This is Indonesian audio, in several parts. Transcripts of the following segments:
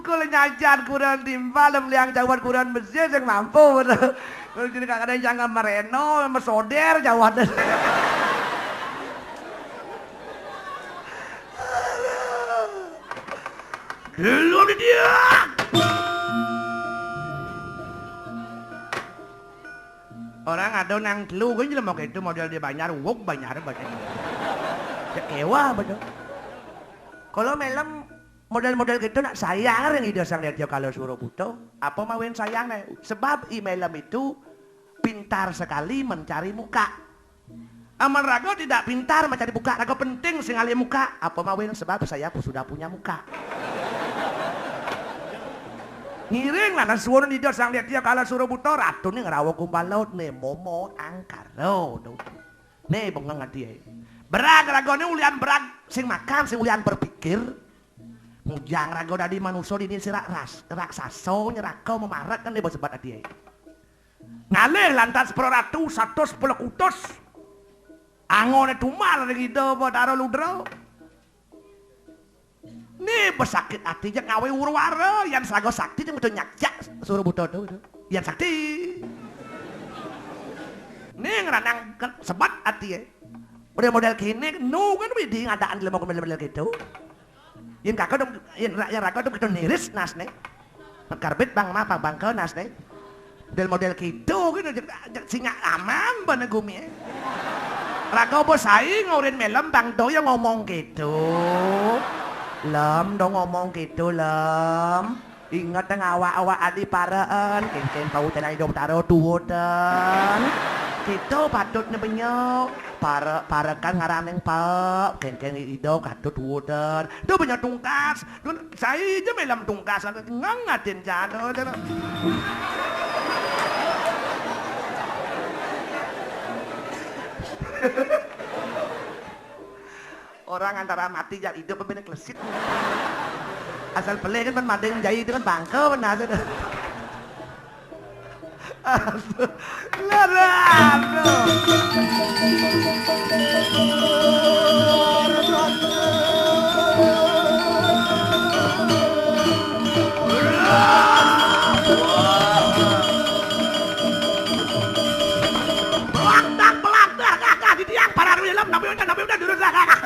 tukul nyajan kurang timbal meliang jawat kurang mesir yang mampu bener. Jadi kadang-kadang jangan mereno, mesoder jawat. Dulu dia. Orang ada nang telu kan jelema gitu model dia banyak wok banyak banget. Ya ewa betul. Kalau melem model-model gitu nak sayang yang ide sang lihat dia kalau suruh butuh apa mawin sayangnya sebab melem itu pintar sekali mencari muka. Aman Rago tidak pintar mencari muka, Rago penting singali muka. Apa mawin sebab saya sudah punya muka. Ngiring lah nasuon di dia sang lihat dia kalau suruh buto ratu nih ngerawa kumbalot nih momo angkaro nih bengeng dia berag rago nih ulian berag sing makan sing ulian berpikir mujang rago dari manusia ini si raksaso nyerako memarak kan dia bos sebat dia ngalih lantas pro ratu 110 kutus angone tumal gitu bodaro ludro. Nih besakit hatinya ngawe urwara yang sago sakti yang betul nyakjak suruh buto tuh yang sakti nih ngeranang sebat hati ya udah model kini nu kan widih ngadaan dalam model gitu yang kakak dong yang raga tuh gitu niris nas nih karbit bang ma bang ke nas nih model gitu gitu singa aman bener gumi ya raga bos saing ngurin melem bang doya ngomong gitu. Lem dong ngomong gitu lem ingat yang awak-awak adi paraan ken pautan ay dong taro tuwotan gitu patutnya benyok para kan ngaraneng pak ken ido katut tuwotan do banyak tungkas saya aja melam tungkas ngangatin jano orang antara mati dan hidup bener klesit asal peleh kan madeng jai itu kan bangke benar saja larang belak kakak di tiang para dalam nabi udah durus kakak.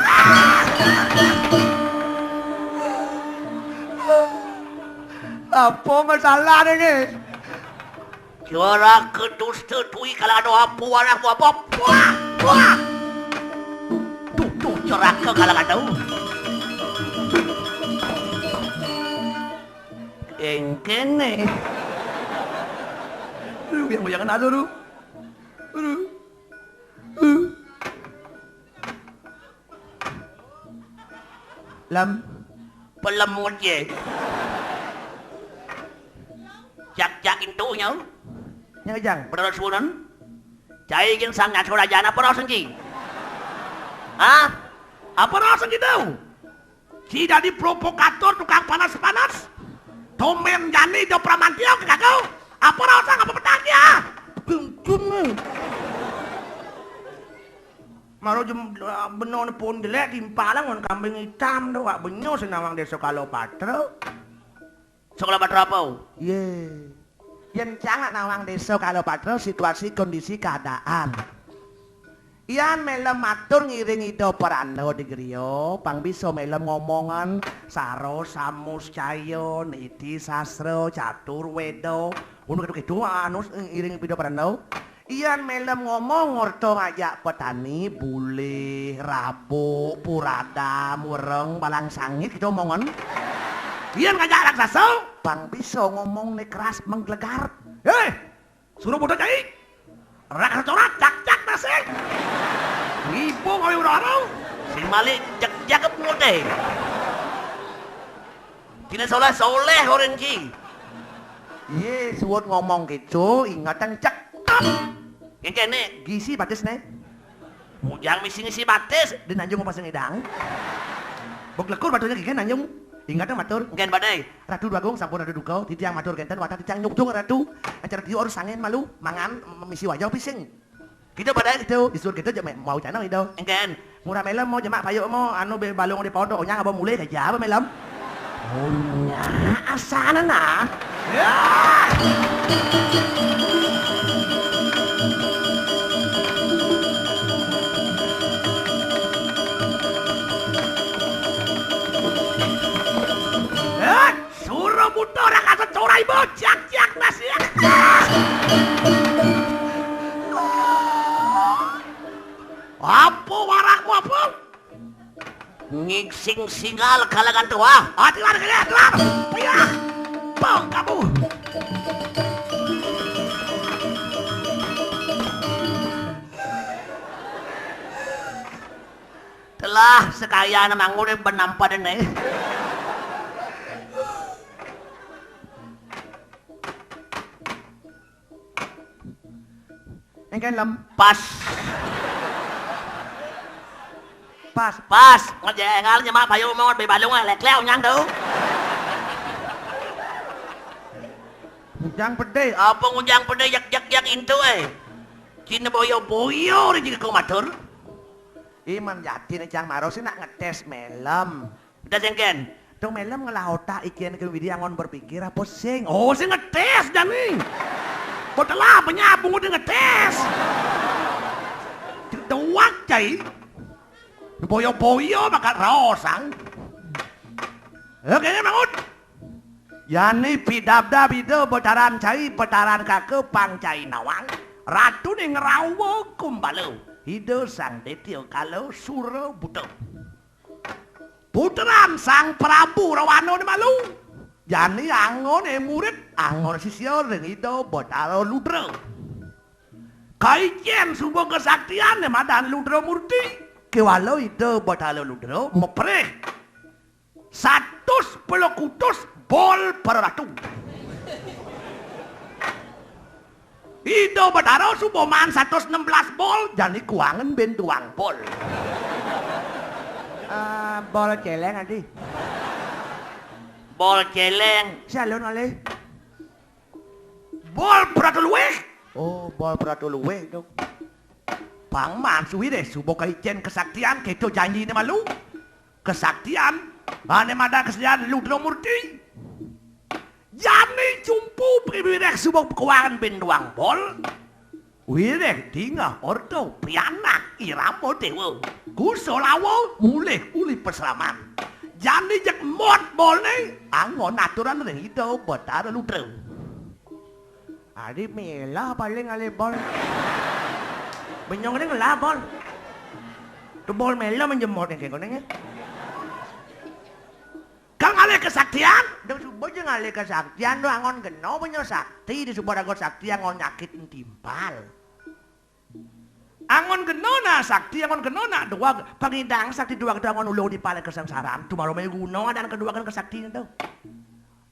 Apa masalah ini? Juara kedus tetui kalau ada apa warna apa wah tuh ceraka kalau nggak tahu engkene yang jangan ada lu lam pelemut je jak intunya nyajang perasunan cai jeung sang nyat rajana perasan ci hah apa rasan gitu si jadi provokator tukang panas-panas tomen jani do pramantio kakau apa rasan apa petangnya bungkung maro jem benon pun jelek impalang ngon kambing hitam do wak benyo senawang desa Kalopatra Kalopatra apa? Ye. Yen jangan nawang desa Kalopatra situasi kondisi keadaan. Iyan melem matur ngiring ida Prana di griya, pang bisa melem ngomongan saro samus caya niti sastra catur weda. Ngono gitu anu ngiring ida Prana. Iyan melem ngomong ngerto ngajak petani bule, rabuk, purada, mureng, balang sangit gitu omongan. Iyan ngajak raksasa, bang bisa ngomong nih keras menggelegar. Suruh bodoh cai. Raksasa corak cak nasi. Ibu ngawi urang. Si Malik jak mude. Tidak soleh orang ji. Ye, suwut ngomong gitu, ingatan cak. Yang kene gisi batis nih. Mujang misi ngisi batis, di nanjung pas ngidang. Bok lekur batunya gini nanjung. Ingatnya matur, ngen badai. Ratu Bagong sampun ada duka, titiang matur genten watak titiang nyukjung ratu. Acara dia harus angin malu, mangan misi wajah pising. Kita badai gitu, disuruh gitu jam mau canang itu. Engken, murah melem mau jemak payuk mau anu balung di pondok nya ngapa mulai aja apa melem. Oh nya asana nah. Ya. Suruh buta orang kata corai bocak jak nasi. Apa warakmu apa? Ngiksing singal kalangan tua. Hati-hati kalian, tuan. Ya, bang kamu. Telah sekaya namang urip benampa dene. Engke lempas. Pas ngejengal nya mah bayu mon be balung lek leo nyang tu. Unjang pede, apa unjang pede yak intu Cina boyo-boyo ni jika kau matur. Iman yatin cang maros nak ngetes melem. Udah sengken. Dong melem ngelah otak ikian ke widi angon berpikir apa sing. Oh sing ngetes jani. Botelah penyabung udah ngetes. Tuak cai. Boyo-boyo maka rosang. Oke mangut. Yani pidabda bido botaran cai petaran kake pang cai nawang. Ratu ni ngerawo kumbalu. Hido sang detio kalau suro buto. Puteran sang Prabu Rawano ni malu. Yani angon murid angon sisyo ring hido botaro ludro. Kaitien subo kesaktian ni madan ludro murti. Kewalau itu botalo ludro mepreh 100 kutus bol per ratu. Itu botalo suboman 116 bol jadi kuangan ben tuang bol. Bol celeng adi. Bol celeng. Salon ale. Bol per ratu luweh. Oh, bol per ratu luweh dong. Pangman suwi deh subo kaitien kesaktian keto janji ni malu kesaktian ane mada kesediaan ludro murti jani cumpu pribirek subo keuangan benduang bol wirek tingah ordo pianak iramo dewa kusolawo mulih uli perselaman jani jak mod bol ni angon aturan ring itu betara ludro adi melah paling ale bol Benyong ni ngelah bol. Tu bol melo menjemur ni kena. Kang ale kesaktian, dah subuh je ngale kesaktian tu angon geno punya sakti di subuh dago sakti angon nyakit timpal. Angon geno na sakti angon geno na dua pangidang sakti dua kedua angon ulo di pala kesengsaraan. Tu maru may guno dan kedua kan kesaktian tu.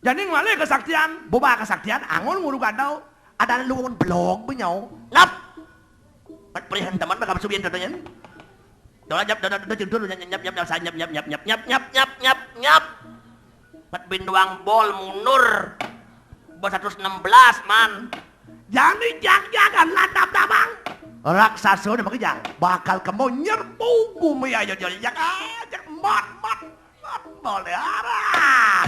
Jadi ngale kesaktian, boba kesaktian angon nguru kadau ada luwon blog benyau. Lap Pat perihan teman bakal subian contohnya. Doa nyap dulu nyap. Pat binduang bol mundur. Bol 116 man. Jadi jangan latap tabang. Raksasa ni makijang bakal kamu nyerbu bumi aja jak mat boleh arah.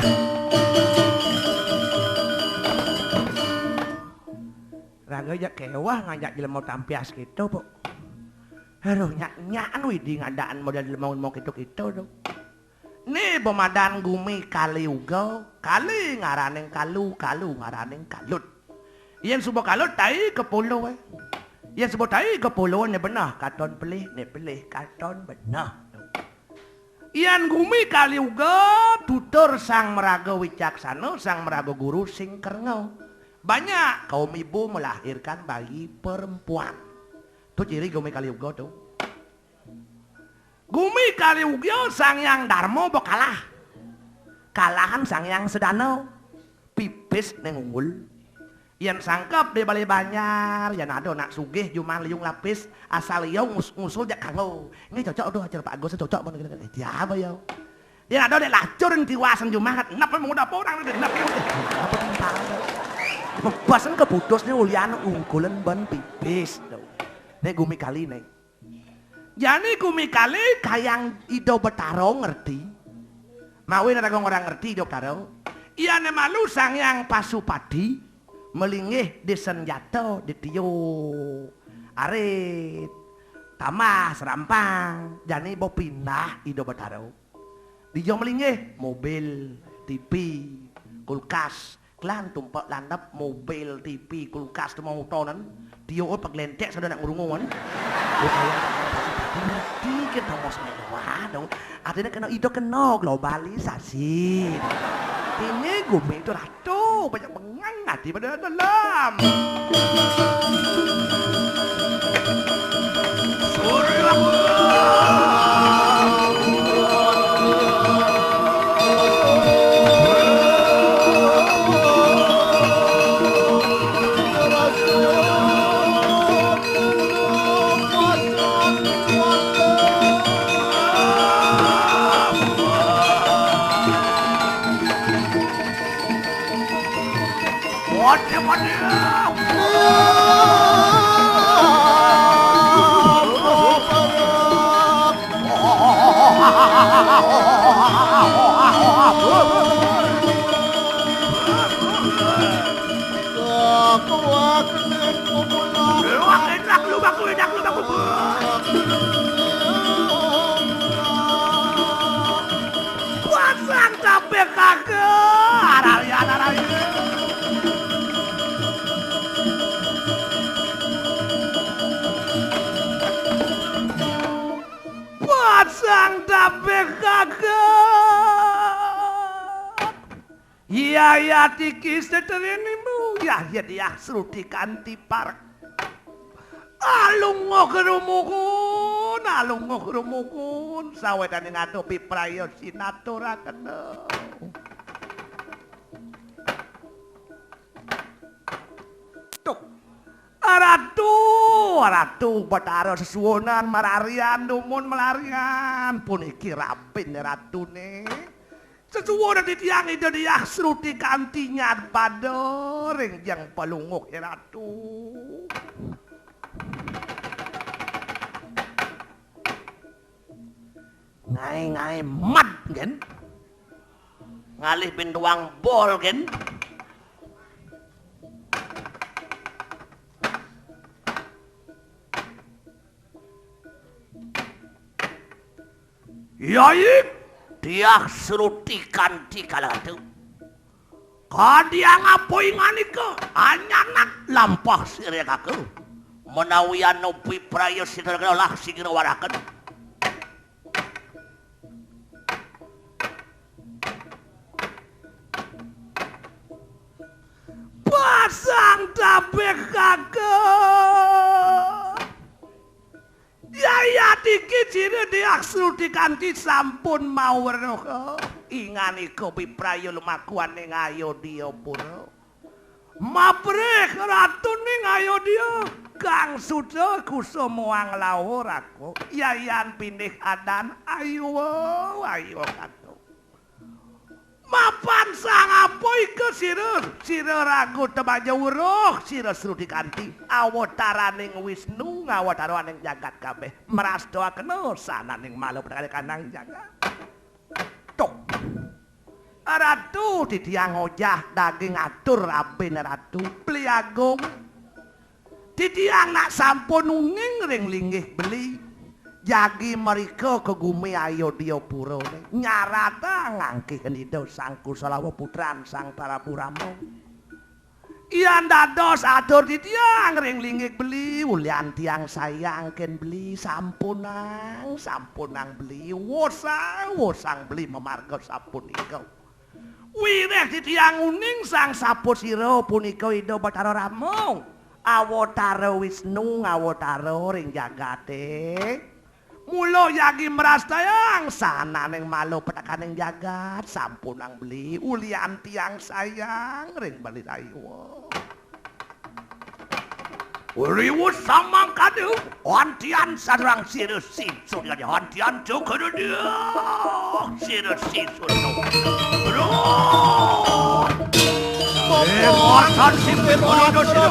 Raga jak kewah ngajak jelema tampias gitu, Po. Aduh nyak widi ngadaan modal mau kitu dong. Nih pemadan gumi kali uga, kali ngaraneng kalu ngaraneng kalut. Yen subo kalut tai ke pulau Yen subo tai ke pulau ne benah katon pelih katon benah. Yen gumi kali uga tutur sang meraga wicaksana, sang meraga guru sing kerngo. Banyak kaum ibu melahirkan bayi perempuan. Itu ciri Gumi Kaliuga tuh. Gumi Kaliuga sang yang Darmo bokalah. Kalahan sang yang Sedano. Pipis nengunggul. Yang sangkap di balai banyar. Yang ada nak sugih cuma liung lapis. Asal liung ngusul jak kango. Ini cocok tuh ajar Pak Agus cocok mana kira-kira. Dia apa ya? Yang ada di lacur yang tiwasan cuma. Kenapa mau dapat orang? Kenapa tentang Pasan keputus ni ulian ungkulan ban pipis. Ni Gumi Kali ni. Jadi Gumi Kali kayang ido betaro ngerti. Mawin ada orang ngerti dok karo. Iya ne malu sang yang Pasupadi melingih di senjata di tio arit tamas rampang jani bo pindah ido bataro. Dia melingih mobil, TV, kulkas, klan tumpak landap mobil, TV, kulkas tu mau tonan. Dia paglentek sudah nak ngurungon. Dikit Thomas mewah dong. Artinya kena itu kena globalisasi. Ini gumi itu ratu banyak mengangat di pada dalam. Ya tikis terinimu ya dia seruti kanti park alungo kerumukun sawedan ngadopi prayo sinatura kena tuh aratu bataro sesuonan mararian dumun melarian puniki rapin ratu nih sesuatu di tiang itu dia seruti kantinya pada ring yang palungok ya ratu. Ngai mat kan? Ngalih pintuang bol kan? Yaik dia serutikan di kalatu. Kadia ngapoi nganika anyanak lampah sirekaku. Menawian nopi prayo sirekaku lah sigera warakan. Pasang tabek kakak. Ya dikit ciri dia serti kanti sampun mau roh. Ingani kopi prayo lumakuan ning ayo dia pura. Mabrek ratu ning ayo dia. Kang suda kusumoang lawur aku. Yayan pinih adan ayo katu. Mapan sang apoi ke sira ragu tebaja uruh sira serudi kanti awataraning Wisnu ngawataraning jagat kabeh meras doa kena sananing malu perkara kanang jagat tok ratu ditiang ojah daging atur abin ratu beli agung ditiang nak sampun unging ring linggih beli jagi mereka ke gumi ayo dia pura nyarata ngangkihin itu sang Kusalawa putran sang Prabu Rama iyan dados atur di tiang ring linggik beli ulian tiang sayang ken beli sampunang beli wosang beli memarga sapun ikaw wireh di tiang uning sang sapur siro punika ido Bathara Rama awatara Wisnu ngawatara ring jagate mulo yagi meras tayang sana neng malu petakaning jagat sampunang beli ulian tiang sayang ring bali ayo Uriwus samang kadu hontian sarang sirus sinsun ya hontian jokodo dia sirus sinsun bro mortan simpir kono siro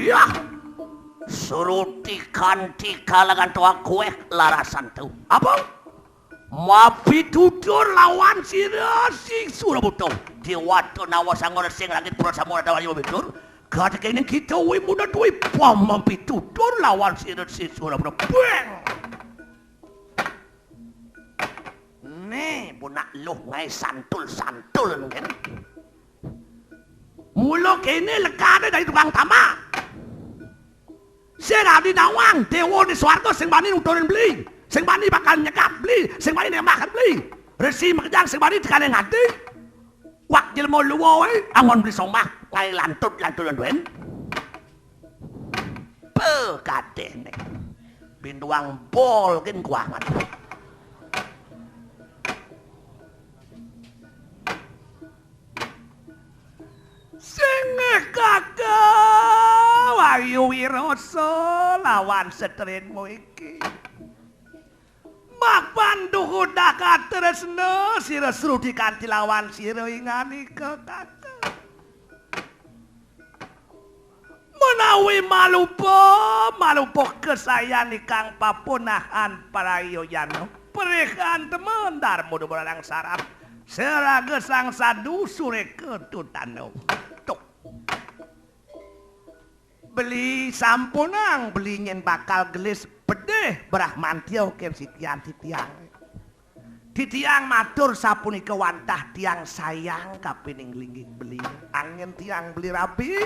ya suruti kanti kalangan tua kue larasan tuh. Apa? Mapi tutur lawan sirasi surabuto. Di waktu nawasan ngoresing langit pura samura dawan yung bitur. Kata kini kita wih muda tuh pam mapi tutur lawan sirasi surabuto. Bang! Nih, bunak lu ngai santul-santul mungkin. Mulu kini lekade dari tukang tamak. Saya di nawang, dewa di swarga sing bani nuturin beli. Sing bani bakal nyekap beli, sing bani nembakkan beli. Resi makejang sing bani dikane ngati. Wak jelmo luwo angon beli somah ngai lantut-lantulan duen. Pekade nih. Binduang bol kin kuangan. Sengeh kakak Wahyu Wiroso lawan setrenmu iki. Mak panduh udah katresno sira srudi kanthi lawan sira ingani kakak. Menawi malupo kesayan ikang papunahan parayoyano. Perikan temen darmu dumarang sarap. Seraga sang sadu sure ketutano. Beli sampunang beli nyen bakal gelis bedeh berah mantiau ken sitian titiang. Titiang matur sapunika wantah tiang sayang kapining linggih beli angin tiang beli rabi.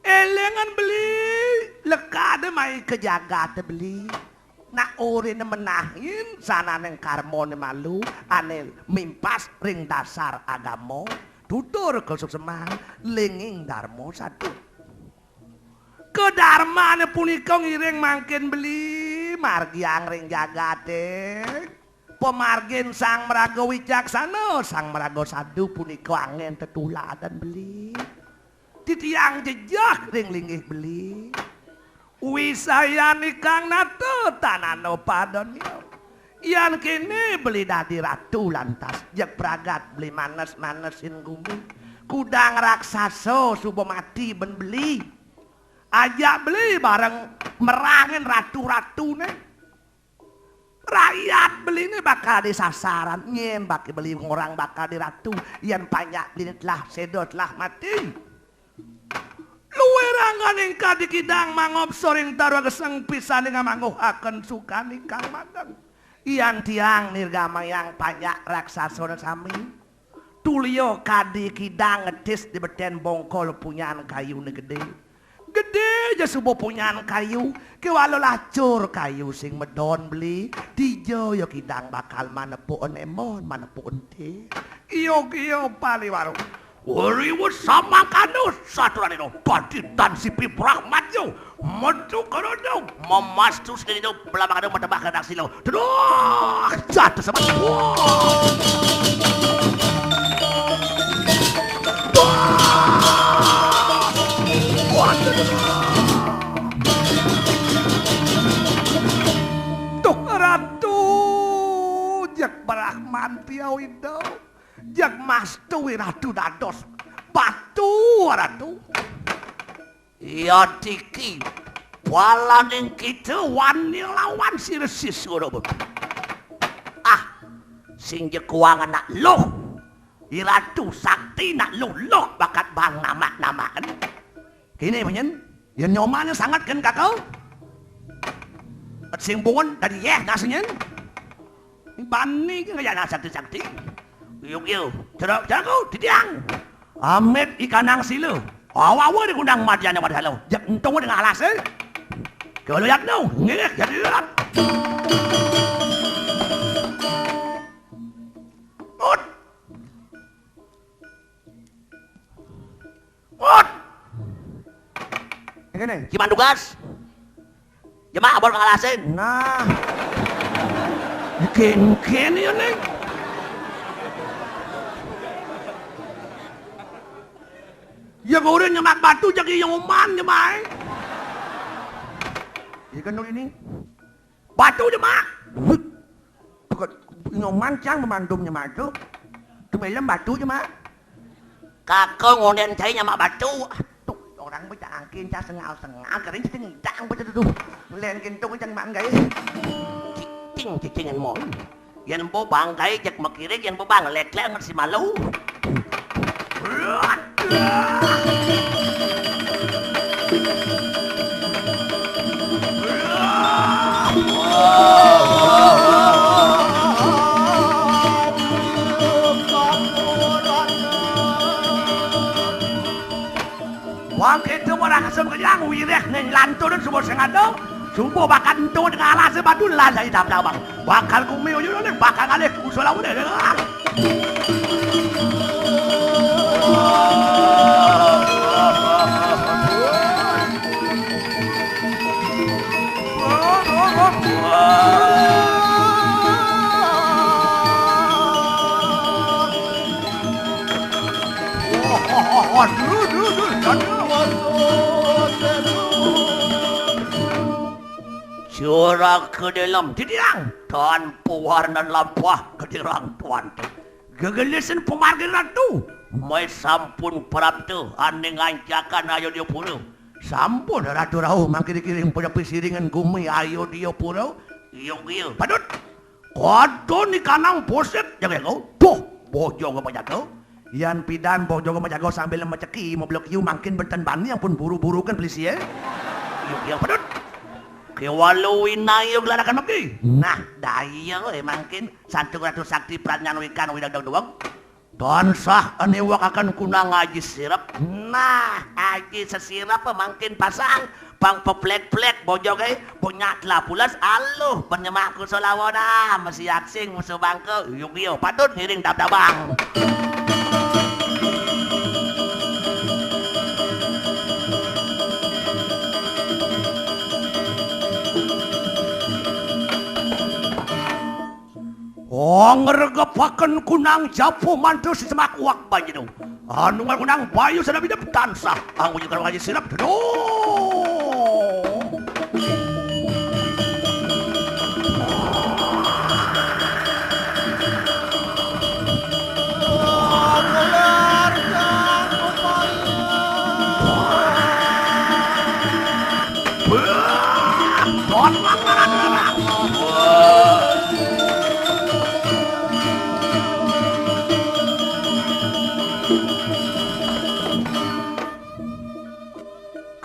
Elengan beli lekade mai kejaga te beli. Nak orine menahin sanane karmone malu anel mimpas ring dasar agama tutur kesuk semang linging darmo satu. Kedarmane punika ngiring mangkin beli margi angring jagate. Pemargin sang meraga wicaksana sang meraga sadu punika angin tetuladan beli. Titiang jejak ring linggih beli. Wisayan ikang nate tanano padonyo. Yan kini beli dadi ratu lantas jak pragat beli manes-manesin gumi. Kudang raksasa subuh mati ben beli. Ajak beli bareng merangin ratu-ratu nih. Rakyat beli ini bakal disasaran. Nyen baki beli orang bakal diratu. Yang banyak beli telah sedot telah mati. Luwerangan ingka di kidang mangop soring taruh keseng pisan dengan manguh akan suka nikang magang. Yang tiang nirgama yang banyak raksasa dan sami. Tulio kadi kidang ngedis di beten bongkol punyaan kayu ni gede. Gede aja subuh punyaan kayu. Kewalo lacur kayu sing medon beli. Dijo yo kidang bakal manepuan emon manepuan te. Iyo paliwaro. Wariwut sama kanus saturan itu. Baditan si Pibrahmat yo. Metu karono. Memastu sendiri itu. Belamang ada matebak kadang silo. Duh. Jatuh sama. Tuk ratu jak Brahman tiau itu jak mastu ratu dados batu ratu ya tiki walaning kita wani lawan si resi suruh sing je kuangan nak loh iratu sakti nak loh bakat bang nama-namaan kini penyen yang nyomannya sangat kan kakau sing bungon dari nasinya bani kaya na sakti-sakti yuk cerok titiang amit ikanang silo awawa di kundang madyan yang padahal jak entong dengan alas kalau lihat no ngek jadi lihat Ini gimana tugas? Jemaah abon ngalasin. Nah. Ken ya nih. Ya kau udah nyemak batu jadi nyoman jemaah. Ya kan ini. Batu jemaah. Nyoman cang memandum nyemak itu. Itu belum batu jemaah. Kakak ngonden saya nyemak batu. orang bocah angkin cah sengal-sengal kering cengidang bocah tuh. Len kintung can manggai. Cicing mo. Yan po bangkai jak makirig yan po bang lekleng si malu. Wang itu orang kesem kenyang wireh nih lantur semua sengaja. Sumpah bakal itu dengan alas sebadul lah dari dalam bang. Bakal kumil juga nih bakal ngalih kusolah udah deh. Curang ke dalam tidirang tanpa warna lampah ke dirang tuan tu. Gegelisan pemargiran tu. Mai sampun perap tu ane ngancakan ayo dia pulau. Sampun ratu rauh makin dikirim pada pesiringan gumi ayo dia pulau. Iyo padut. Kado ni kanang poset jangan kau. Tuh bojo ke pajak kau. Yan pidan bojo ke pajak kau sambil macaki mau blok you makin bertan bani yang pun buru-buru kan polisi ya. Iyo padut. Kewaluin na yung lalakan maki. Nah, dayo makin santung ratu sakti pranyan wikan widang doang. Tansah aniwak akan kunang aji sirap. Nah, aji sesirap makin pasang pang peplek-plek bojo kay punya telapulas aluh penyemaku solawona masih aksing musuh bangke yuk patut hiring dab-dabang. Oh ngeregepaken kunang japo mantu si semak uak banyak dong. Anu kunang bayu sedang hidup tansah. Anggu juga ngaji sirap dong.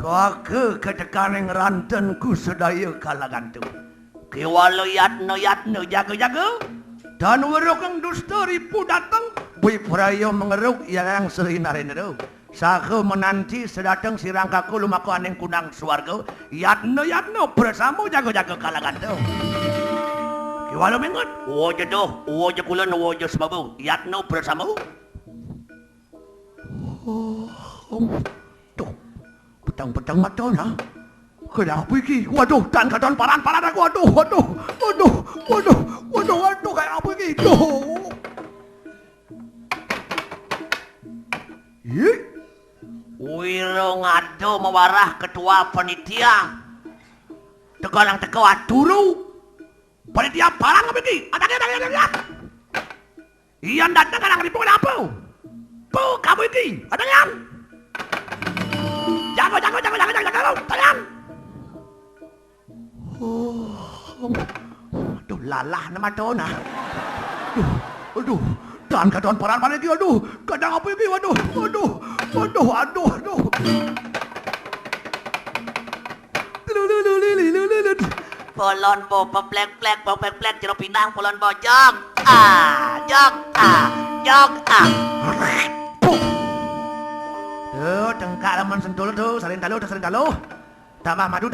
Kake ketekaneng rantenku sedaya kalangan tu. Kewalo yatno jaga-jaga. Dan werokeng dusta ripu datang. Bui prayo mengeruk yang serinarin itu. Saka menanti sedatang sirangkaku lumaku aneng kunang suarga. Yatno bersama jaga-jaga kalangan tu. Kewalo mengut. Wojo tu, wojo kulon, wojo sebabu. Yatno bersama. Petang-petang mata na. Kenapa iki? Waduh, tan katon paran-paran aku. Waduh, kayak apa iki? Ih. Wiro ngado mewarah ketua panitia. Tegalang teko aturu. Panitia parang apa iki? Ada. Iyan datang kadang ribu kenapa? Po, kamu iki. Ada yang? Jago, tangan. Aduh, lalah nama tona. Aduh, dan kadang paran lagi, aduh, kadang apa lagi, aduh. Polon bo, peplek, jeruk pinang, polon bo, jog. Tengkak laman sentul tu, saling talu. Tambah madu.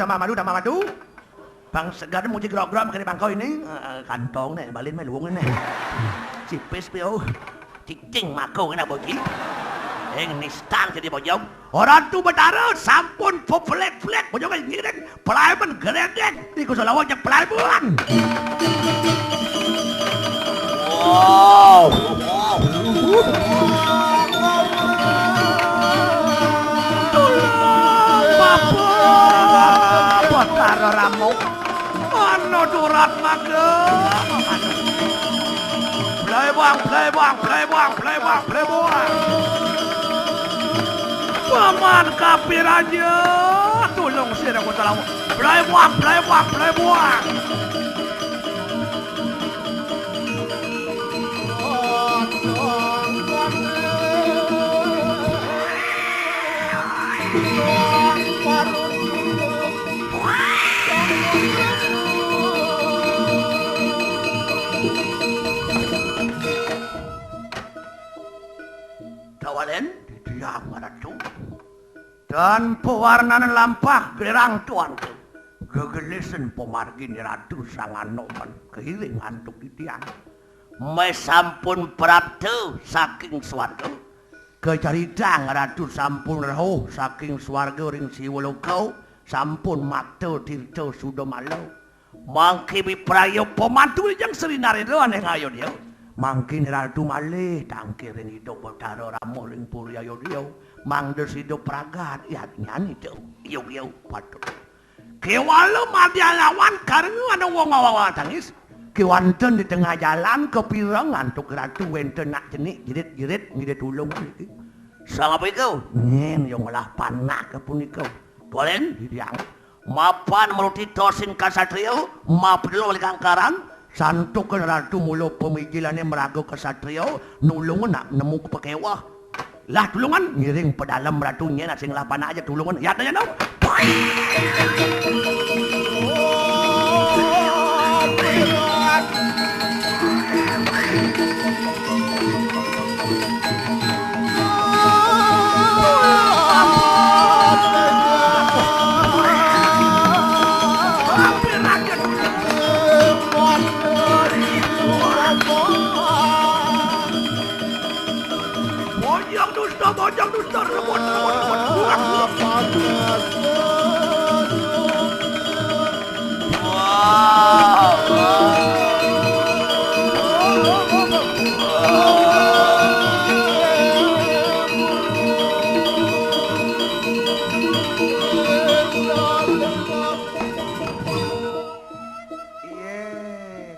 Bang segar muji grog-grog makan bangkau ini. Kantong ni, balin mai luang ni. Cipis piau. Cicing makau kena boji. Nistang jadi bojong. Orang tu betara sampun peplek-plek bojong ni gede. Pelaiman geredek. Iku solawat jak pelaiman. Wow. Batara ramok ano durat maga playbuang Paman kapir aja. Tulung sirang ko talaw. Blaibuak. Tawalen diam ratu. Dan pewarnaan lampah gerang tuanku. Gegelisen pemargin ratu Sanganoman kehiling antuk di tiang. Mes sampun praptu saking swarga. Kecaritang ratu sampun roh saking swarga ring siwolokau sampun mato tirto sudo malau. Mangki biprayo pemantu yang serinare doan yang ayo dia. Mangkin ratu malih tangkirin hidup betaro ramo ring puri ayo dia. Mangdes hidup pragat ya nyanyi dia. Yo patut. Kewalo mati lawan karena ada wong awawa tangis. Kewanten di tengah jalan kepirangan tuk ratu wenten nak jenik jirit ngirit ulung iki. Sangapa iku? Nyen yo ngolah panak kepunika. Dolen didiang. Mapan meruti tosin kasatrio, mapelo oleh kangkaran, santukan ratu mulo pemijilane merago kasatrio, nulungan nak nemu kepekewah. Lah tulungan ngiring pedalam ratunya nak sing lah panak aja tulungan. Ya tanya no. Bojang dusta rebut.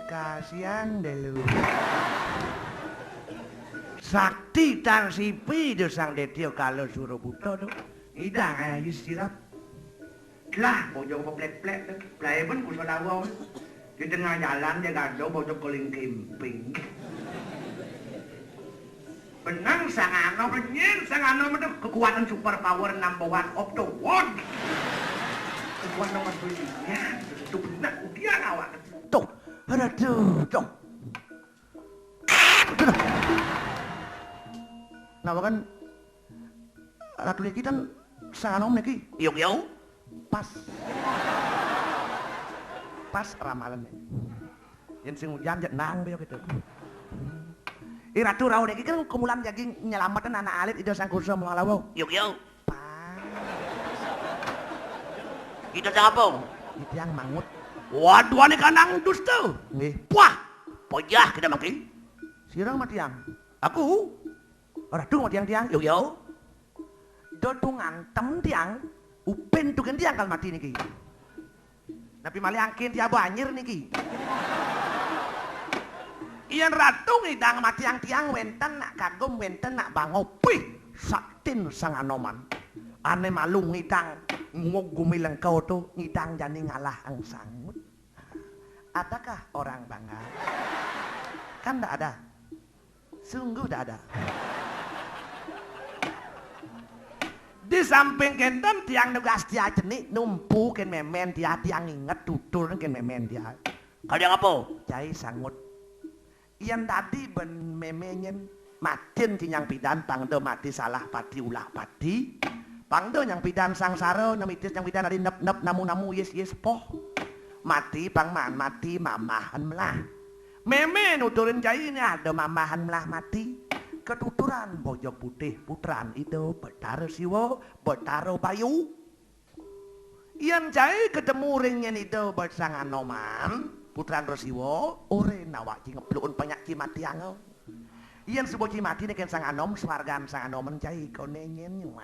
Kasihan deh lu. Sakti tang sipi dosang detio kalau suruh buto tu. Idang ayo sirap. Lah bojong plek-plek tu. Plek pun kusah dawa. Di tengah jalan dia gado bojong keling kimping. Benang sangano penyen sangano itu kekuatan super power number 1 of the world. Kekuatan nomor dunia. Itu benar udian awak. Tuh, ada tuh. Nah kan ratu niki kan sanganom niki yo pas ramalan yen sing hujan jet nang beyo gitu. Ratu rau niki kan kumulan jaging nyelamatan anak alit ida sang kursa melalau yo kita siapa itu yang mangut waduh ane kanang dusta nggih wah pojah kita mangki sirang matiang aku Radung tiang-tiang, yo. Dodung ngantem tiang, upen tuken tiang kal mati niki. Napi malih angkin tiang banjir niki. Iyan radung idang mati tiang wenten nak kagum wenten nak bangopi saktin sanganoman. Ane malung ngidang ngugumi lengkau tu ngidang jani ngalah ang sangut. Adakah orang bangga? Kan tak ada. Sungguh tak ada. Di samping kenten tiang nugas dia jenik numpu ken memen dia tiang inget tutur ken memen dia. Kalian apa? Cai sangut. Iyan tadi ben memenyen matin kinyang pidan pangdo mati salah pati ulah pati. Pangdo yang pidan sangsara namitis yang pidan ari nep namu yes poh. Mati pangman mati mamahan melah. Meme nuturin cai ini ada mamahan melah mati. Ketuturan bojong putih putran itu betaro siwo betaro bayu iyan cai ketemu ringnya itu bersangan noman putran rosiwo ore nawak ngeplun banyak cimati angau iyan sebuah cimati ini kan sang anom swargan sang anoman cai kau nenyen nyuma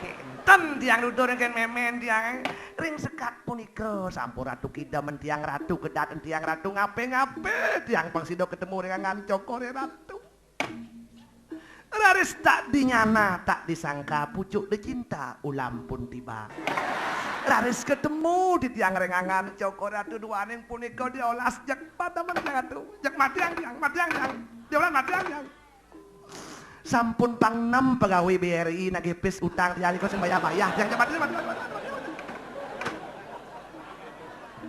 kenten tiang nuturin kan memen tiang ring sekat punika sampur ratu kidamen tiang ratu kedaten tiang ratu ngape tiang pangsido ketemu dengan ngancokore ratu raris tak dinyana tak disangka pucuk dicinta ulam pun tiba. Raris ketemu di tiang rengangan Joko Ratu duaning punika diolas jak padaman ratu. Jak mati yang diolas mati yang. Sampun pang 6 pegawai BRI nagipis utang tialika sing bayah-bayah yang mati.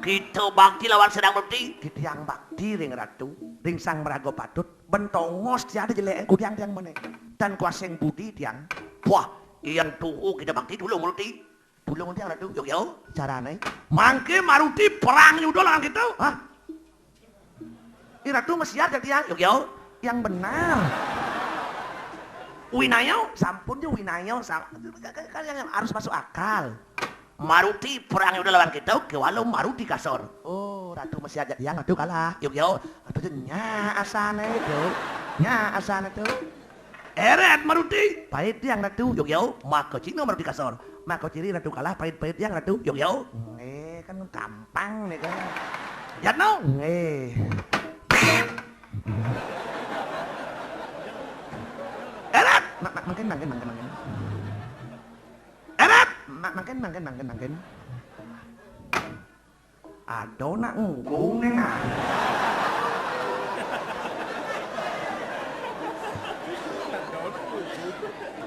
Kita bakti lawan sedang bukti. Kita yang bakti ring ratu, ring sang merago patut, bentongos tiada jelek ku tiang meneh. Dan kuaseng budi tiang. Wah, yang tuhu kita bakti dulu multi. Dulu tiang ratu, Yo. carane. Mangke Maruti perang nyudo lawan kita. Hah? Ratu mesti ada tiang. Yo. Yang benar. Winayo. Sampun dia winayo, kan yang harus masuk akal. Maruti perang nyudo lawan kita, ke walau Maruti kasor. Oh, ratu mesti ada tiang, ratu kalah. Yo. Ratu itu nya asane itu. Nya asane itu. Eret Maruti. Pahit tiang ratu. Yo. Maka cino Maruti kasor. Maka ciri ratu kalah pahit-pahit tiang ratu. Yo. Kan gampang nih kan. Ya no. Eret. Makin. Eret. Makin. Aduh nak nggung nih nak.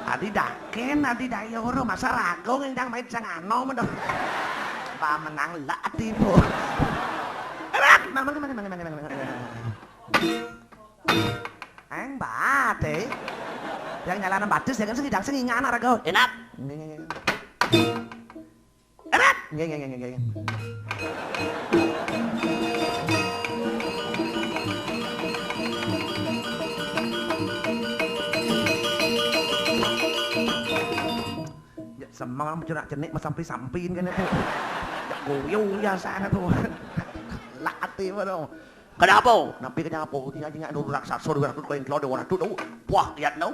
Adi daken, adi dayoro, masa rago ngendang main sang ano mo dong. Pamenang lati po. Enak! Makin. Ang bate. Yang nyala ng batis, yang sedang sengingan rago. Enak. Enak! Semang cenak-cenik sampai-sampiin kan itu. Goyong ya sana tuh. Lati mo dong. Kenapa? Napi kanya po, tinggal nuru raksasa dua ratus koin kilo dua ratus tuh. Wah, lihat no.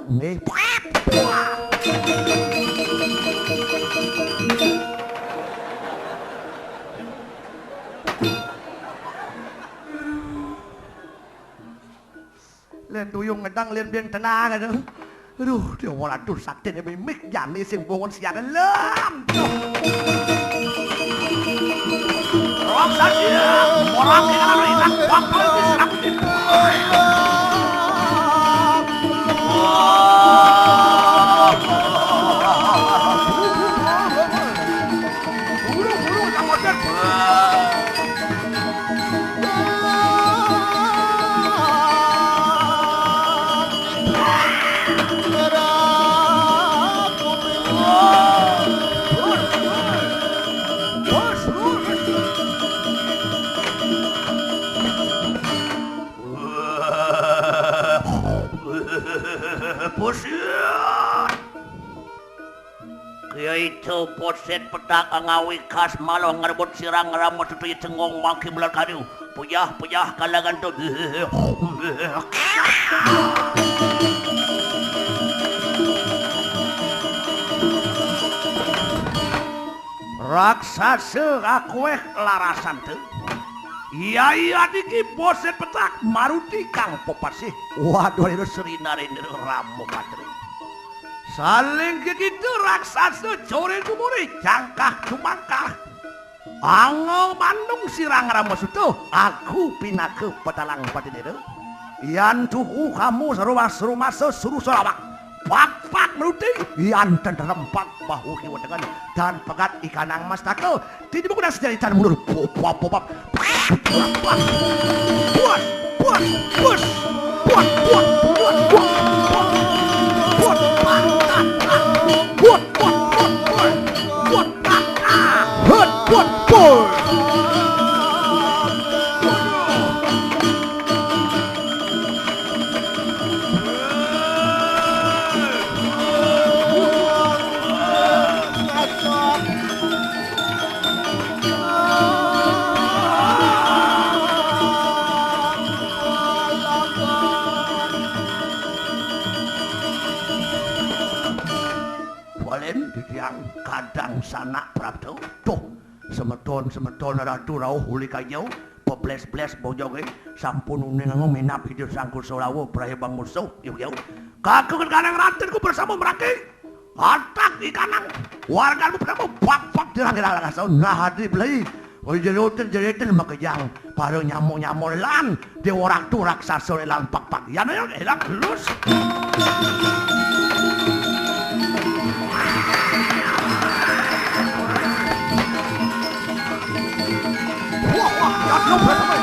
Lên tuyung ngedang lên biên tenang aja. Aduh, dia mau ladur sakit ya mimik jani sing bongon siaran lem. Raksasa, orang yang lalu hilang, waktu diserang. Buru yang modern. Buset. Kaya itu poset petak angawi khas malo ngerebut sirang ngeramut tutuy cengong maki belar kadu. Puyah kalangan tu. Raksasa akueh larasan tu. Iya diki boset petak Maruti kang popasih. Waduh, itu Serinare ramu patri. Saling begitu raksasa core kumuri jangkah cumangkah. Angau mandung sirang ramu sutu. Aku pinake petalang patineru. Yan tuhu kamu seru masa suruh solawak. Pak Maruti. Yan tenderempak bahu kiwa dengan dan pegat ikanang mas tako. Tidak bukan sejari tan mundur. Pop. Kadang sanak Prabdo. Tuh, semedon ratu rauh huli kayau. Pebles bojong sampun uning minap hidup sangku solawo prahe bang musuh. Yuk. Kagungan kanang radenku bersama meraki. Atak ikanang. Wargamu bersama bak-bak dirang-dirang raksasa. Nah hadi belai. Oh jeroten makejang. Parang nyamuk-nyamuk lan. Dia orang tu raksasa lan pak-pak. Yan elak lus. Wah, ya bersama.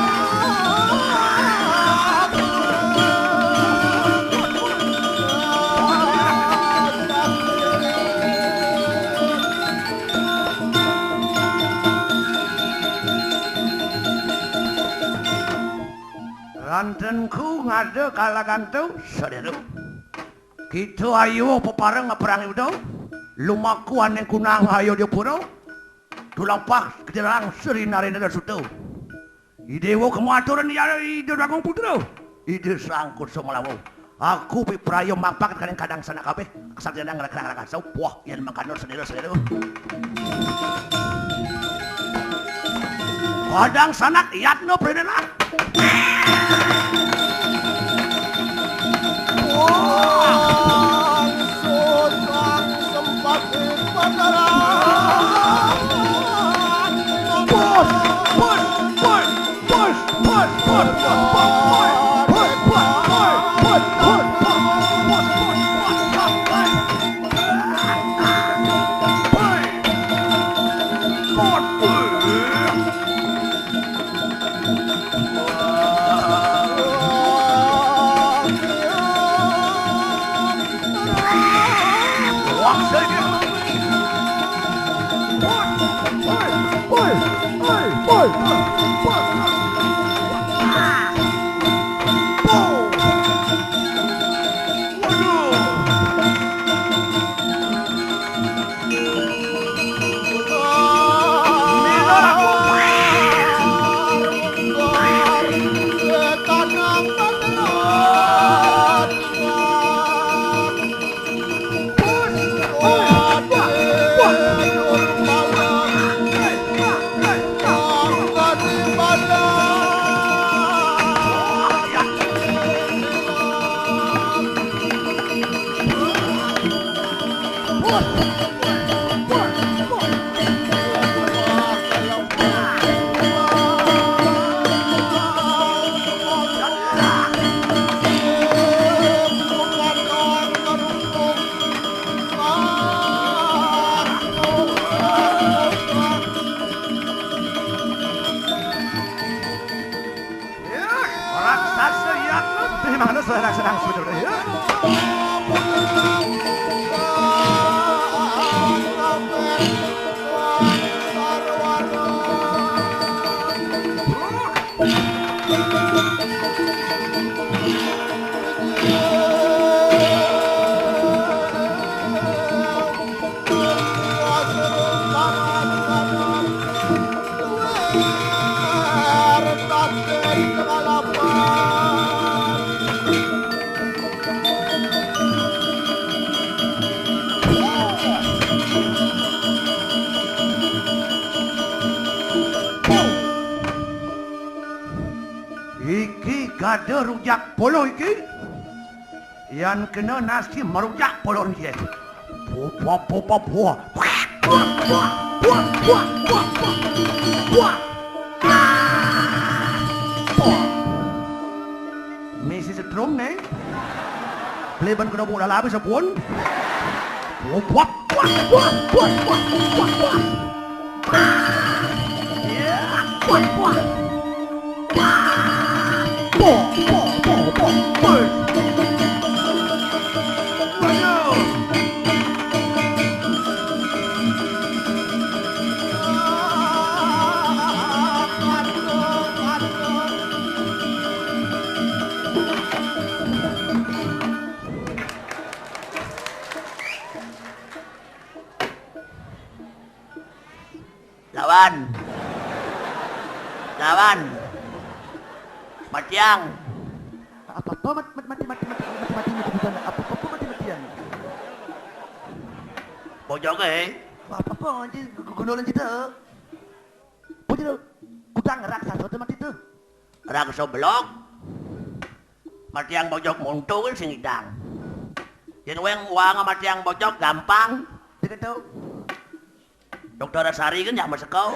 Rantenku ngade kalagan tu saudara. Kita ayo peparang perang itu. Lumakuan yang kunang ayo dia pura. Tulampak kejerang seri narendra sutu. Idewo kematuran ya ide ragung putra. Ide sangkut semalamu. Aku pi prayo mapak kadang sana kabeh. Kesaktian ngerak-ngerak sau. Wah, yang makanor saudara-saudara. Kadang sanak iatno predena. Senang sebenarnya ya. Gada rujak polo iki yang kena nasi merujak polo ni Misi setrum ni Peleban kena buat dalam habis pun Lawan Matiang apa mati-matian bojok apa aja gundolan kita bojok kutang raksasa itu mati tuh raksasa blok Matiang bojok monto kan sing idang Yen weng uang sama tiang bojok gampang. Gitu. Dokter Sari kan jangan sekau.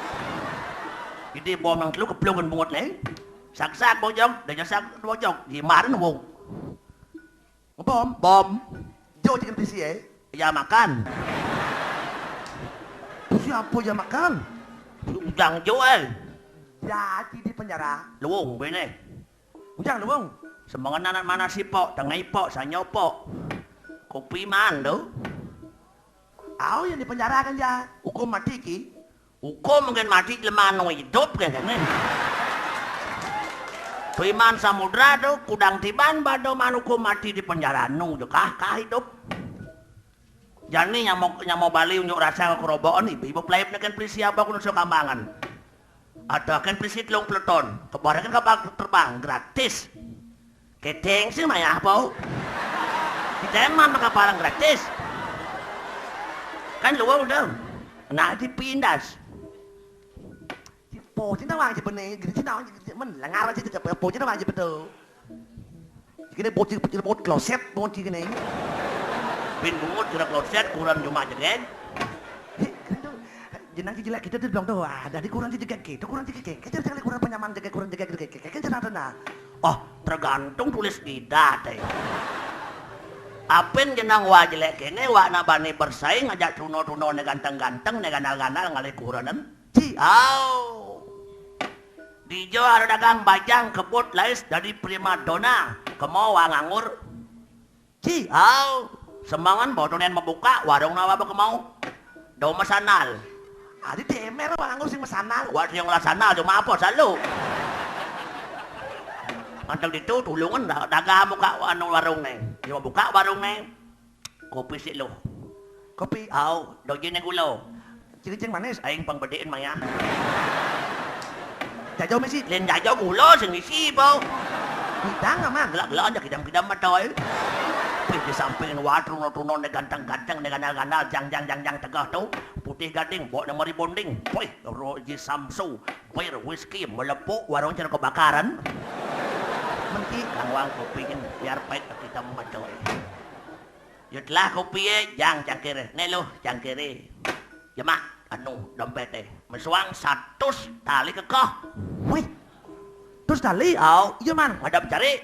Jadi bom yang telu keplungan bungut nih. Sak-sak bojok, dan sak bojok. Gimana wong? Bom. Jo chicken PC ya makan. Siapa ya makan? Ujang Jo Jadi di penjara. Luwung bene. Ujang luwung. Semangan anak mana si pok, tengah ipok, sanyopo. Kopi man do. Au yang di penjara kan ya. Hukum mati ki. Hukum mungkin mati lemah no hidup kan kan. Priman samudra do kudang tiban bado man hukum mati di penjara nung kah hidup. Jani nyamuk bali unjuk rasa kerobokan ibu playip kan polisi apa kuno kambangan. Ada kan polisi telung peleton. Kemarin kan kapal terbang gratis. Keteng sih mah apa? Kita emang kapalan gratis. Kan luang udah. Nah dipindas. Po chính nó mang gì bên này, cái nào mình là ngao chứ chụp po chính nó mang gì bên đâu. Cái này po closet, po cái này. Pin bungut kira closet kurang cuma aja kan. Jenang jelek kita tuh bilang tuh, dari kurang jaga kita, kurang jaga kita jangan kurang penyaman jaga kurang jaga kita jangan ada. Oh, tergantung tulis kita teh. Apen jenang wa jelek kene wa nabani bersaing ngajak tuno-tuno ne ganteng-ganteng ne ganal-ganal ngalih kuranan. Ci, au. Di Jawa ada dagang bajang kebut lais dari primadona kemau nganggur. Ci, au. Semangan bodonen membuka warung nawa kemau. Do masanal. Adi temer nganggur sing masanal. Wa sing lasanal cuma apa selalu. Mantap itu tulungan dagang buka anu warung neng. Yo buka warung neng. Kopi sih lo. Kopi au, dojen yang gulo. Cing manis aing pangbedein mah ya. Jajo mesi len jajo gulo sing isi po. Kita mah gelak-gelak aja kidam-kidam matoy. Wih di samping watru no ne ganteng-ganteng ne ganal-ganal jang tegah tuh. Putih gading bawa nomor bonding. Wih roji samsu. Bir whisky melepuk warung cara kebakaran. Menti kangwang kopiin biar pahit kita matoy. Yutlah kopi jang cangkir. Ne lo cangkir. Ya mak anu dompet mesuang 100 tali kekoh. Wih 100 tali? Oh iya man ngadap cari.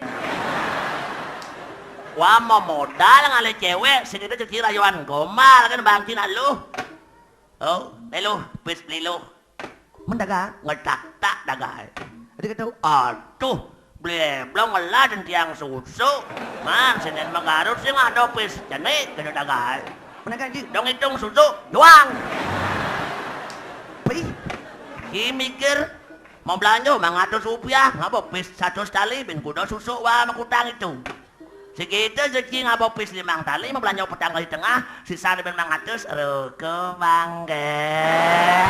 Wah mau modal ngale cewek segitu cekir rayuan gomal kan bang Cina lu. Oh lu pis beli lu mendagang ngetak-tak dagang. Jadi kata aduh beli belum ngelah dan tiang susu man Senin Mengarut sih nggak ada pis jadi kena dagang. Menekan dong hitung susu doang. Pih, mikir mau belanja mangatus rupiah ngapa pis 100 tali ben kuda susu wah makutang itu. Segitu rezeki ngapa pis 5 tali mau belanja petang di tengah sisa ben mangatus ruko mangga.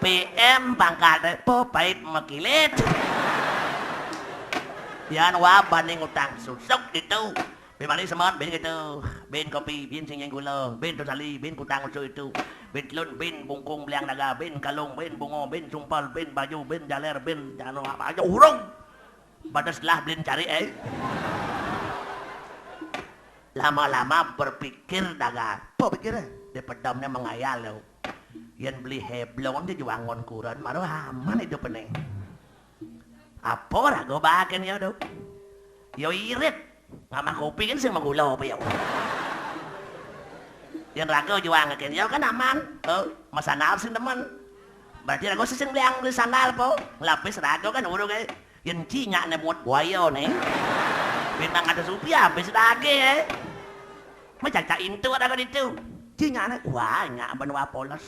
PM pangkat po pait makilit. Yan wah banding utang susuk itu. Ben manis semat, ben gitu, ben kopi, ben sing gula, ben tosali, ben kutang usul itu, ben telun, ben bungkung beliang naga, ben kalung, ben bungo, ben sumpal, ben baju, ben jaler, ben jano apa aja urung. Pada setelah ben cari lama-lama berpikir daga, apa pikirnya? Dia pedamnya mengayal lo. Yang beli heblon dia juangon kuran, maruh aman itu peneng. Apa rago bahagian ya dok? Yo irit. Ngama kopi kan sih magulo apa ya? Yang raga juang kan ya kan aman. Masanal sih teman. Berarti raga sih beliang beli sandal po. Lapis raga kan urung kayak. Yang cinya ne muat buaya nih. Bintang ada rupiah habis lagi Macam itu ada kan itu. Cinya ne wah nggak benua polos.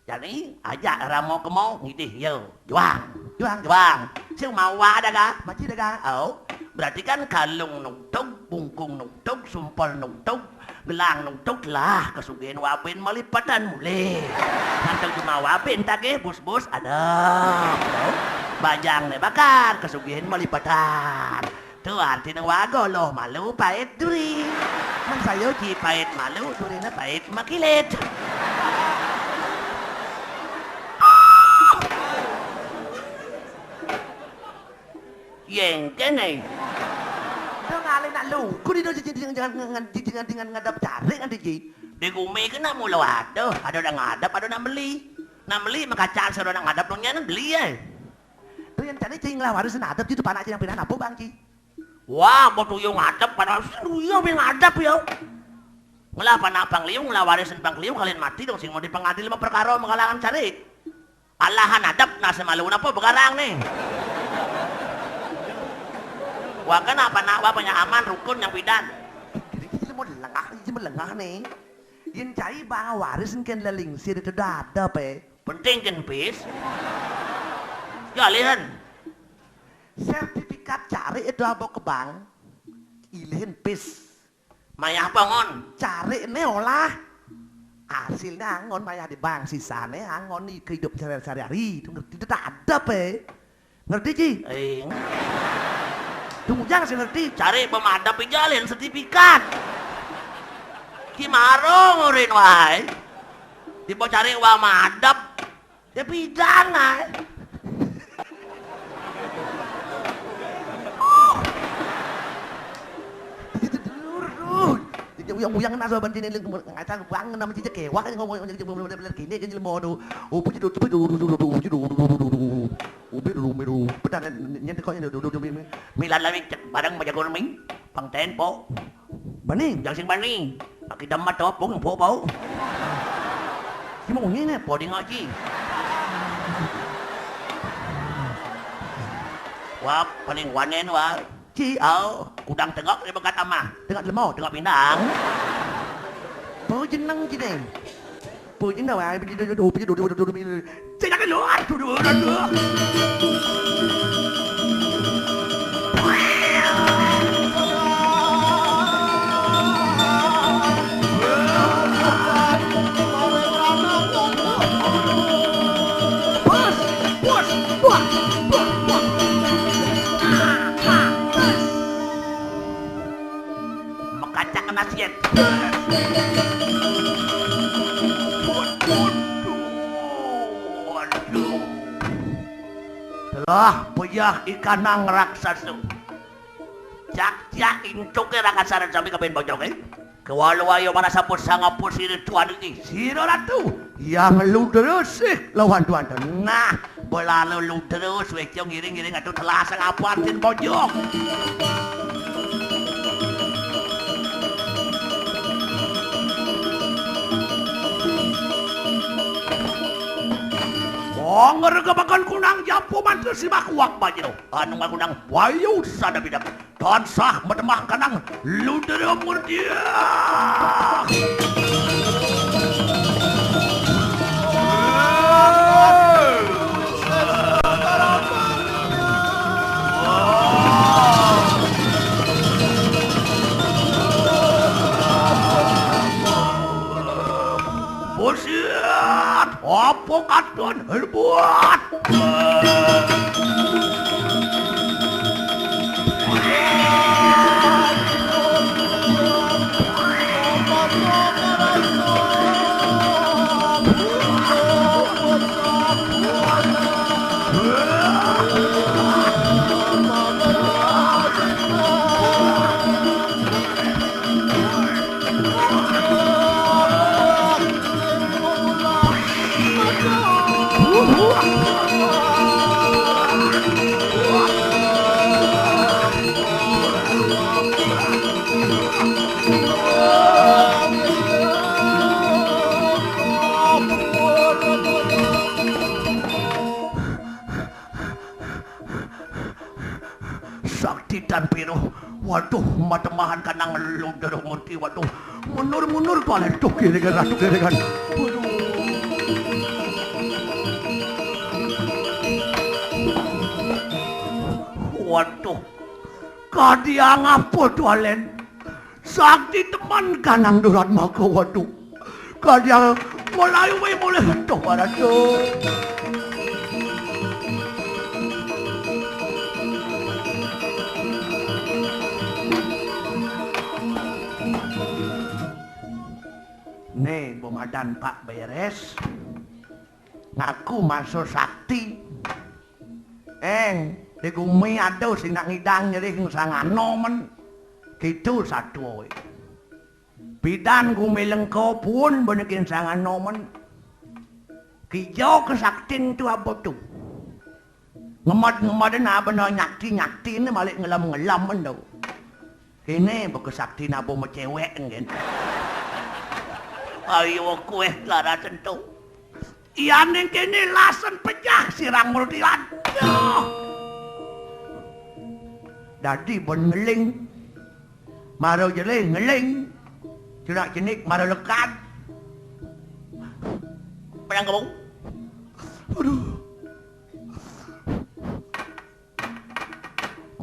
Jadi ajak ramo kemau ngidih yo juang. Siu mau ada ga? Macam ada ga? Oh. Berarti kan kalung nungtog, bungkung nungtog, sumpal nungtog, gelang nungtog lah kesugihan wapin malipatan muli. Nanti cuma wapin tage bus-bus ada. Bajang ne bakar kesugihan malipatan. Tuh arti ng wago lo malu pahit duri. Man sayo di pahit malu duri na pahit makilit. Yang kene. Dong lali nak lu. Ku di jangan ngadap cari kan diki. Di gumi kena mulu ada nak ngadap, ada nak beli. Nak beli maka cari suruh nak ngadap dongnya nak beli ya. Tu yang cari cing lah harus ngadap itu panak yang pindah apa bang ci. Wah, mau tu yang ngadap panak tuyul yang ngadap ya. Ngelah panak bang liung, ngelah warisan bang liung kalian mati dong sing mau dipengadil lima perkara mengalangan cari. Allahan adap nasa malu apa begarang nih. Wah kan apa nak punya aman rukun yang bidan. Jadi mau lengah nih. Yang cari bang waris kan leling sih itu dada pe. Penting kan bis. Ya lihat. Sertifikat cari itu apa ke bank? Ilihin bis. Mayah bangun. Cari ini olah. Hasilnya angon mayah di bank sisane angon nih kehidupan sehari-hari. Itu ngerti itu ada pe. Ngerti Ci? Tunggu jangan sih ngerti. Cari pemadam pinjalin sertifikat. Gimana ngurin wai? Tiba cari uang madap. Ya pidana. Itu dulu. Yang naso bantin ini ngacang bangun nama cincin kewak ngomong gini kan mau do. Puji do. Benar nyen kok Milan lagi barang majago ming pang tempo. Baning, yang sing baning. Aki damat to pong po. Gimana ngene po di ngaji. Wah, paling wanen wah. Ci au, kudang tengok dia berkata mah. Tengok lemau, tengok pindang. Po jeneng ci deh. Po jeneng wah, puji do. Saya nak luar, do. Mengacak nasihat. Telah puyah ikanang raksasa. Jak incuk raksasa sampai kapan bojong Kewalau ayo mana saput sangapus ini tuan ini. Siro ratu. Yang lu terus lawan tuan. Nah, belalu lu terus wekyo ngiring-ngiring atuh telah sangapuatin bojong. Onger kebakan kunang jampu mantu si makuak baju. Anu kunang wayu sada bidak. Tansah medemah kanang ludera murdia. Busiat, apa kadon herbuat. Sakti dan Piro, waduh, matemahan kanang ludera murti, waduh, mundur kalian tuh kiri kan. Waduh, kadiang apa tualen? Sakti teman kanang durat maka waduh, kadiang mulai hentok waduh. Nih, bumadan Pak beres. Ngaku masuk sakti. Di gumi ada sing nak ngidang nyeri sang anomen. Kitu satu we. Bidan kumilengko pun benekin sangan nomen. Kijau kesaktin tu apa tu? Ngemad na bener nyakti ni balik ngelam mendo. Kini bekesakti na bo cewek kan. Ayo kue lara tentu. Iyan yang kini lasan pecah sirang multian. Dadi ben ngeling. Maro jeli ngeling. Tidak jenik maro lekat. Pedang kamu. Aduh.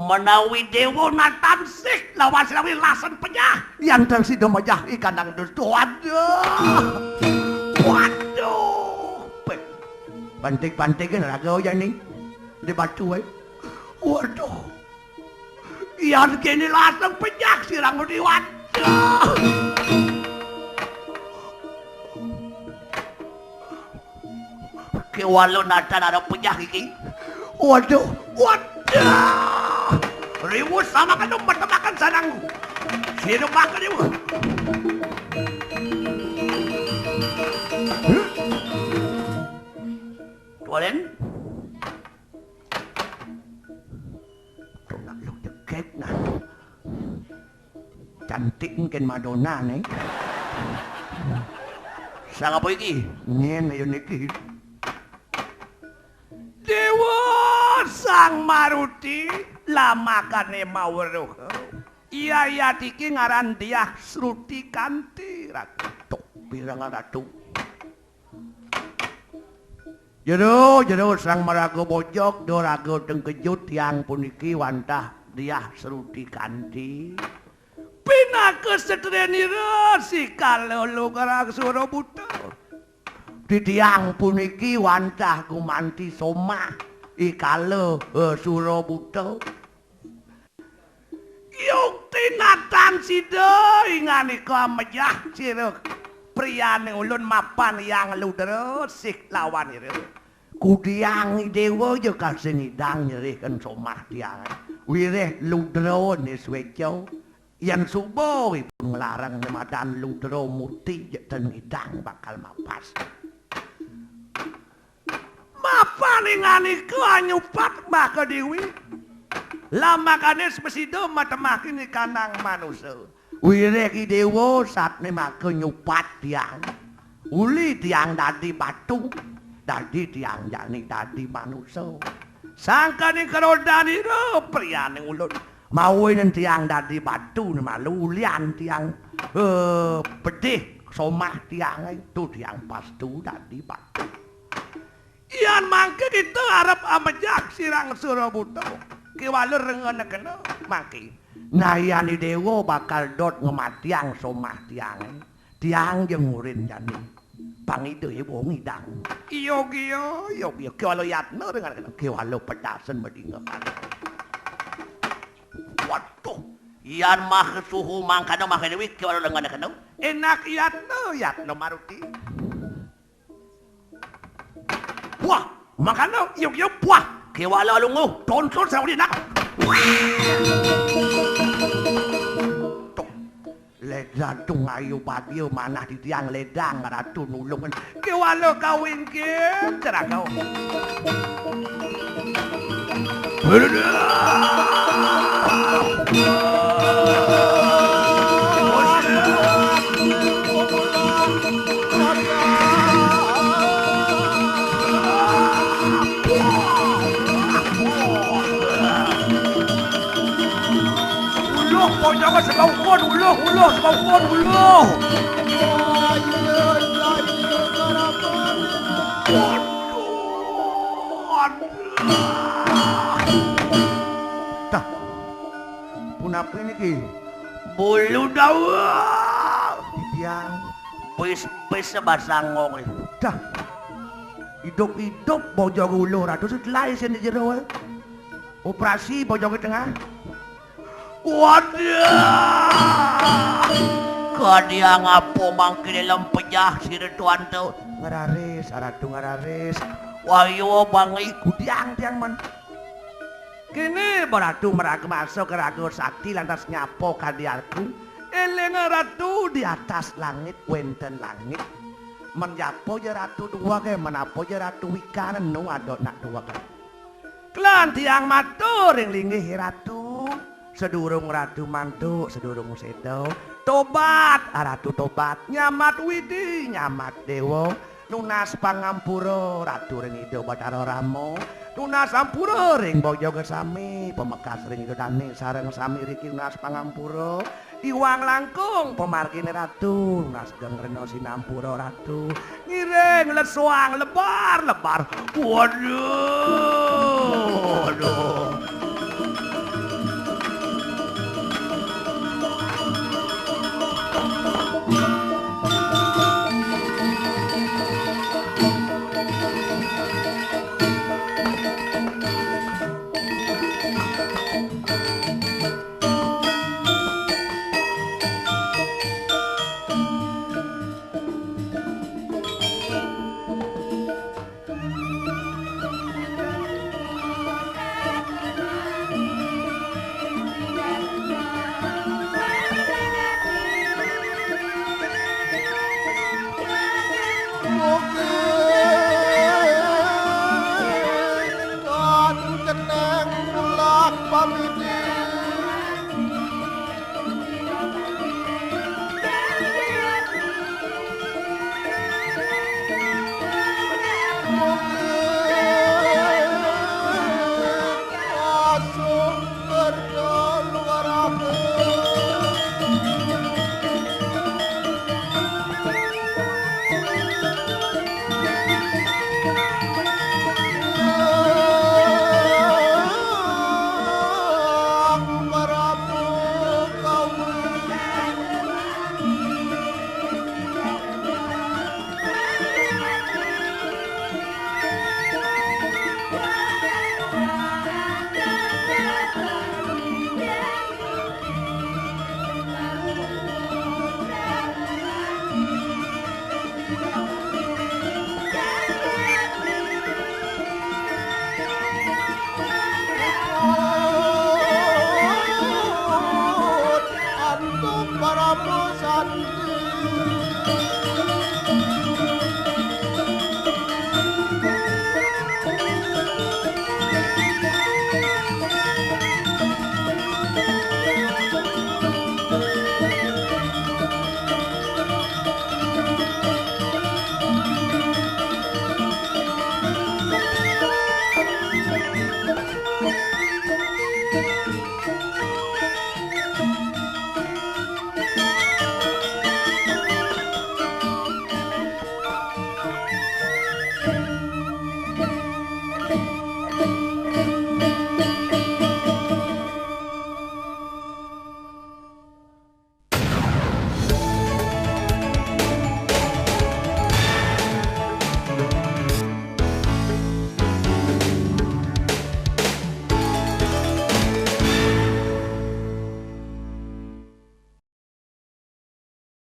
Menawi dewa natansik lawan sinawi lasan pecah. Yang tersi domajah ikan nang dus. Waduh. Bantik-bantikin raga yang ni. Di batu eh. Waduh. Yang kini lasan pecah sirang di waduh. Kewalo natan ada pecah iki. Waduh. Riwus sama kan dong bertemakan sanang. Sino makan ibu. Tualen. Tuh nak lu deket nah. Cantik mungkin Madonna nih. Sang apa iki? Nyen ayo niki. Dewa Sang Maruti lamakane maweruh. Iya iki ngaran Dyah Sruti Kanthi Ratu. Birangan ratu. Jero Sang Maraga Bojok doraga teng kejut yang puniki wantah Dyah Sruti Kanthi. Pinake setrenira si kalolo karang Surabuta. Di tiang puniki wantah gumanti somah ikale Surabuta. Yung tinatan sida inganika mejah sira priyane ulun mapan yang ludra sik lawan ira. Kudiang dewa yo kasing idang nyerihken somah tiang. Wireh ludra nisweco yang subuh pun ngelarang nemadan ludra muti ten idang bakal mapas. Mapan inganika nyupat mbah Dewi. Lamakane spesido matemakin kanang manusia. Wireh ki dewa satne make nyupat tiang. Uli tiang dadi batu, dadi tiang jani dadi manusia. Sangkane kerodani ro priyane ulun. Mawin tiang dadi batu malu ulian tiang pedih somah tiang itu tiang pastu dadi batu. Iyan mangke kita arep amejak sirang Surabuta. Kiwalur rengen kena mangke. Nayani dewa bakal dot ngematiang somah tiang. Tiang jeung murin jani. Pangideui wong idang. Iyo kiwalo yatna rengen kena. Kiwalo pedasen medingekan. Waduh. Iyan mah suhu mangkana mah Dewi kiwalo rengen kena. Enak yatna Maruti. Wah, makanya yuk puah. Kewala lungo, tonsol sa uli nak. Tuh, ledang tung ayu patio manah di tiang ledang ratu nulungan. Kewala kawin ke, cerah kau. Jangan sebaukan uluh sebaukan uluh. Dah. Punapa ini ki? Bulu dawa. Tiang. Bis sebasangong. Dah. Hidup bojong uluh ratu setelai sini jero. Operasi bojong ke tengah. Waduh! Kadia ngapo mangkini lempejah si retuan tu. Ngararis, aratu ngararis. Wayo bangi kudiang tiang man. Kini Ratu merangkep masuk ke Raga Sakti lantas nyapo kadiarku. Eling Ratu di atas langit wenten langit. Menyapo ya Ratu dua ke menapo ya Ratu wikanen nu adok nak dua ke. Klan tiang matur ing linggih Ratu. Sedurung Ratu mantuk sedurung sedo. Tobat Ratu tobat nyamat widi nyamat dewa. Nunas pangampura Ratu ring ida Bathara Rama. Nunas ampura ring Boyo Gesami pemekas ring ida Dani sareng sami riki nunas pangampura. Iwang langkung pemargine Ratu nunas geng rena sinampura Ratu. Ngiring lesuang lebar-lebar. Waduh. Kan kenang ulak pamiti